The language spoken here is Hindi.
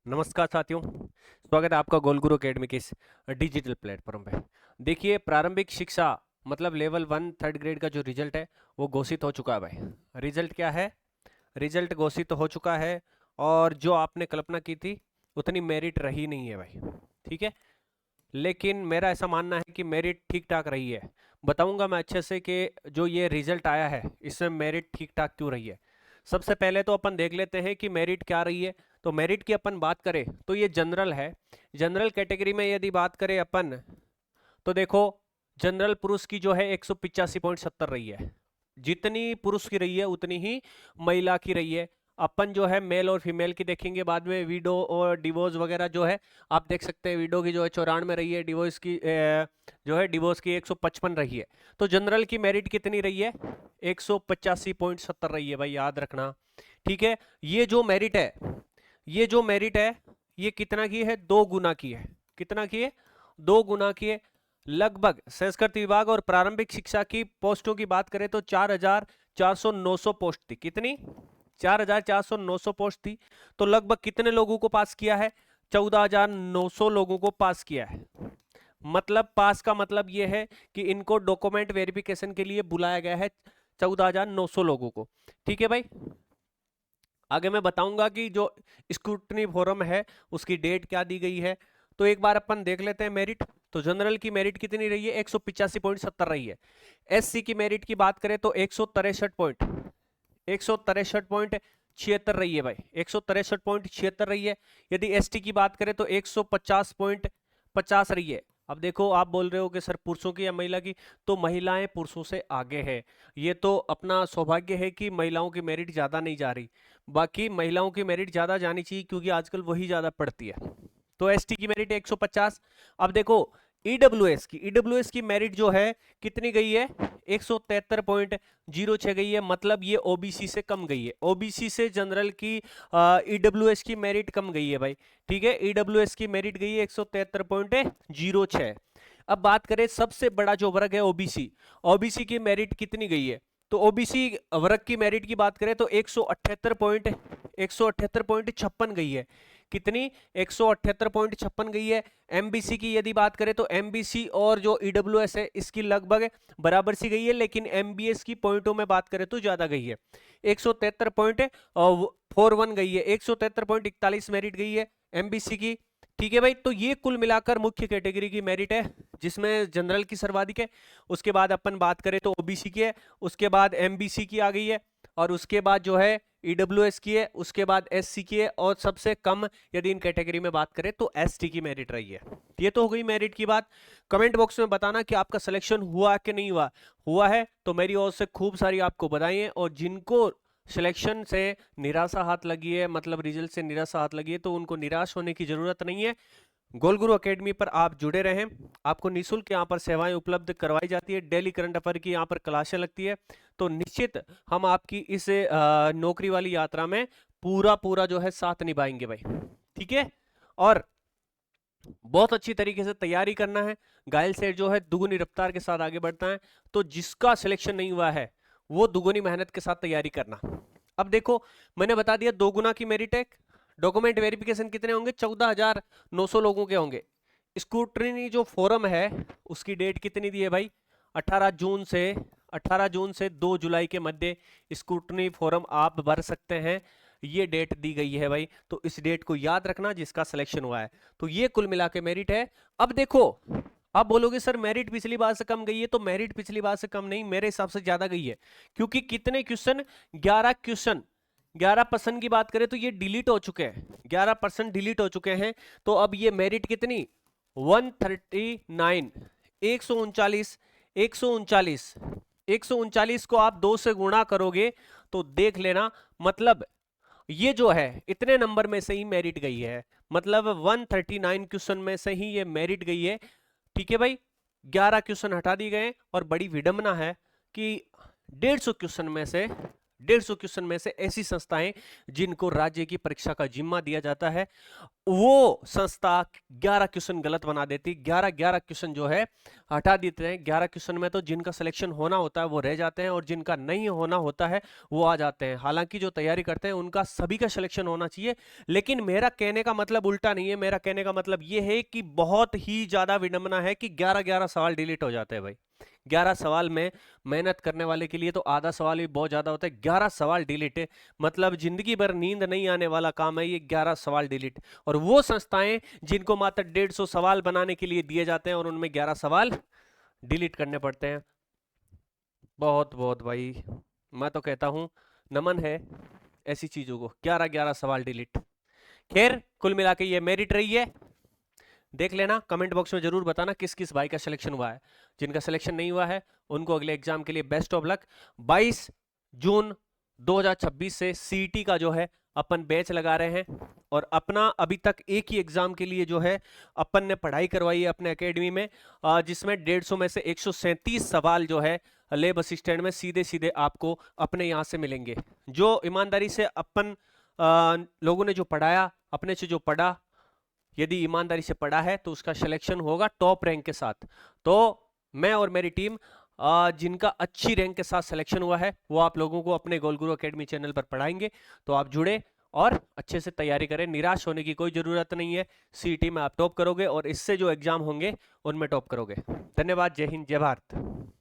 नमस्कार साथियों, स्वागत है आपका गोलगुरु एकेडमी के इस डिजिटल प्लेटफॉर्म पे। देखिए, प्रारंभिक शिक्षा मतलब लेवल 1 थर्ड ग्रेड का जो रिजल्ट है वो घोषित हो चुका है भाई। रिजल्ट क्या है? रिजल्ट घोषित हो चुका है और जो आपने कल्पना की थी उतनी मेरिट रही नहीं है भाई। ठीक है, लेकिन मेरा ऐसा मानना है कि मेरिट ठीक ठाक रही है। बताऊंगा मैं अच्छे से कि जो ये रिजल्ट आया है इसमें मेरिट ठीक ठाक क्यों रही है। सबसे पहले तो अपन देख लेते हैं कि मेरिट क्या रही है। तो मेरिट की अपन बात करें तो ये जनरल है। जनरल कैटेगरी में यदि बात करें अपन, तो देखो, जनरल पुरुष की जो है 185.70 रही है। जितनी पुरुष की रही है उतनी ही महिला की रही है। अपन जो है मेल और फीमेल की देखेंगे बाद में। विडो और डिवोर्स वगैरह जो है आप देख सकते हैं, विडो की जो है 94 रही है, डिवोर्स की जो है डिवोर्स की 155 रही है। तो जनरल की मेरिट कितनी रही है? 185.70 रही है भाई, याद रखना। ठीक है, ये जो मेरिट है, ये जो मेरिट है ये कितना की है? 2 गुना की है। कितना की है? 2 गुना की है। लगभग संस्कृत विभाग और प्रारंभिक शिक्षा की पोस्टों की बात करें तो 4,400-900 पोस्ट थी। कितनी? 4,400-900 पोस्ट थी। तो लगभग कितने लोगों को पास किया है? 14,900 लोगों को पास किया है। मतलब पास का मतलब यह है कि इनको डॉक्यूमेंट वेरिफिकेशन के लिए बुलाया गया है 14,900 लोगों को। ठीक है भाई, आगे मैं बताऊंगा कि जो स्क्रूटनी फोरम है उसकी डेट क्या दी गई है। तो एक बार अपन देख लेते हैं मेरिट। तो जनरल की मेरिट कितनी रही है? 185.70 रही है। एससी की मेरिट की बात करें तो 163.76 रही है भाई। 163.76 रही है। यदि एसटी की बात करें तो 150.50 रही है। अब देखो, आप बोल रहे हो कि सर पुरुषों की या महिला की, तो महिलाएं पुरुषों से आगे है। ये तो अपना सौभाग्य है कि महिलाओं की मेरिट ज्यादा नहीं जा रही। बाकी महिलाओं की मेरिट ज्यादा जानी चाहिए क्योंकि आजकल वही ज्यादा पढ़ती है। तो एसटी की मेरिट 150। अब देखो, ईडब्ल्यूएस की मेरिट जो है कितनी गई है? 173.06 गई है। मतलब ये ओबीसी से कम गई है। ओबीसी से जनरल की ईडब्ल्यूएस की मेरिट कम गई है भाई। ठीक है, ईडब्ल्यूएस की मेरिट गई है 173.06। अब बात करें सबसे बड़ा जो वर्ग है ओबीसी, ओबीसी की मेरिट कितनी गई है? तो ओबीसी वर्ग की मेरिट की बात करें तो 178.56 गई है। कितनी? 178.56 गई है। एमबीसी की यदि बात करें तो एमबीसी और जो ईडब्ल्यूएस है इसकी लगभग बराबर सी गई है, लेकिन एमबीएस की पॉइंटों में बात करें तो ज्यादा गई है। 173.41 गई है। 173.41 मेरिट गई है एमबीसी की। ठीक है भाई, तो ये कुल मिलाकर मुख्य कैटेगरी की मेरिट है, जिसमें जनरल की सर्वाधिक है। उसके बाद अपन बात करें तो ओबीसी की है, उसके बाद एमबीसी की आ गई है, और उसके बाद जो है ईडब्ल्यूएस की है, उसके बाद एससी की है, और सबसे कम यदि इन कैटेगरी में बात करें तो एसटी की मेरिट रही है। ये तो हो गई मेरिट की बात। कमेंट बॉक्स में बताना कि आपका सिलेक्शन हुआ कि नहीं हुआ। हुआ है तो मेरी ओर से खूब सारी आपको बधाई, और जिनको सिलेक्शन से निराशा हाथ लगी है, मतलब रिजल्ट से निराशा हाथ लगी है, तो उनको निराश होने की जरूरत नहीं है। गोलगुरु एकेडमी पर आप जुड़े रहें। आपको निःशुल्क यहाँ पर सेवाएं उपलब्ध करवाई जाती है। डेली करंट अफेयर की यहाँ पर क्लासें लगती है। तो निश्चित हम आपकी इस नौकरी वाली यात्रा में पूरा पूरा जो है साथ निभाएंगे भाई। ठीक है, और बहुत अच्छी तरीके से तैयारी करना है। घायल से जो है दुगुनी रफ्तार के साथ आगे बढ़ता है। तो जिसका सिलेक्शन नहीं हुआ है वो दुगुनी मेहनत के साथ तैयारी करना। अब देखो, मैंने बता दिया 2 गुना की मेरिट है। डॉक्यूमेंट वेरिफिकेशन कितने होंगे? 14,900 लोगों के होंगे। स्क्रूटनी जो फोरम है उसकी डेट कितनी दी है भाई? 18 जून से 18 जून से 2 जुलाई के मध्य स्क्रूटनी फोरम आप भर सकते हैं। ये डेट दी गई है भाई, तो इस डेट को याद रखना जिसका सिलेक्शन हुआ है। तो ये कुल मिला के मेरिट है। अब देखो, आप बोलोगे सर मेरिट पिछली बार से कम गई है, तो मेरिट पिछली बार से कम नहीं, मेरे हिसाब से ज्यादा गई है। क्योंकि कितने क्वेश्चन? 11 क्वेश्चन। 11% की बात करें तो ये डिलीट हो चुके हैं। 11% डिलीट हो चुके हैं। तो अब ये मेरिट कितनी? 139, 139, 139, 139 को आप 2 से गुणा करोगे तो देख लेना, मतलब ये जो है इतने नंबर में से ही मेरिट गई है। मतलब 139 क्वेश्चन में से ही ये मेरिट गई है। ठीक है भाई, 11 क्वेश्चन हटा दिए गए। और बड़ी विडंबना है कि 150 क्वेश्चन में से 150 क्वेश्चन में से ऐसी संस्थाएं जिनको राज्य की परीक्षा का जिम्मा दिया जाता है, वो संस्था 11 क्वेश्चन गलत बना देती, 11 क्वेश्चन जो है हटा देते हैं। 11 क्वेश्चन में तो जिनका सिलेक्शन होना होता है वो रह जाते हैं और जिनका नहीं होना होता है वो आ जाते हैं। हालांकि जो तैयारी करते हैं उनका सभी का सिलेक्शन होना चाहिए, लेकिन मेरा कहने का मतलब उल्टा नहीं है। मेरा कहने का मतलब ये है कि बहुत ही ज्यादा विडंबना है कि 11 सवाल डिलीट हो जाते हैं भाई। 11 सवाल में मेहनत करने वाले के लिए तो आधा सवाल भी बहुत ज्यादा होता है। 11 सवाल डिलीट है, मतलब जिंदगी भर नींद नहीं आने वाला काम है ये 11 सवाल डिलीट। और वो संस्थाएं जिनको मात्र 150 सवाल बनाने के लिए दिए जाते हैं और उनमें 11 सवाल डिलीट करने पड़ते हैं। बहुत बहुत भाई, मैं तो कहता हूं नमन है ऐसी चीजों को। 11 सवाल डिलीट। खैर कुल मिला के ये मेरिट रही है। देख लेना, कमेंट बॉक्स में जरूर बताना किस किस भाई का सिलेक्शन हुआ है। जिनका सिलेक्शन नहीं हुआ है उनको अगले एग्जाम के लिए बेस्ट ऑफ लक। 22 जून 2026 से सीईटी का जो है अपन बैच लगा रहे हैं और अपना अभी तक एक ही एग्जाम के लिए जो है अपन ने पढ़ाई करवाई है अपने एकेडमी में, जिसमें 150 में से 137 सवाल जो है लैब असिस्टेंट में सीधे सीधे आपको अपने यहाँ से मिलेंगे। जो ईमानदारी से अपन लोगों ने जो पढ़ाया, अपने से जो पढ़ा, यदि ईमानदारी से पढ़ा है तो उसका सिलेक्शन होगा टॉप रैंक के साथ। तो मैं और मेरी टीम जिनका अच्छी रैंक के साथ सिलेक्शन हुआ है वो आप लोगों को अपने गोल गुरु एकेडमी चैनल पर पढ़ाएंगे। तो आप जुड़े और अच्छे से तैयारी करें, निराश होने की कोई जरूरत नहीं है। सीईटी में आप टॉप करोगे और इससे जो एग्जाम होंगे उनमें टॉप करोगे। धन्यवाद। जय हिंद, जय भारत।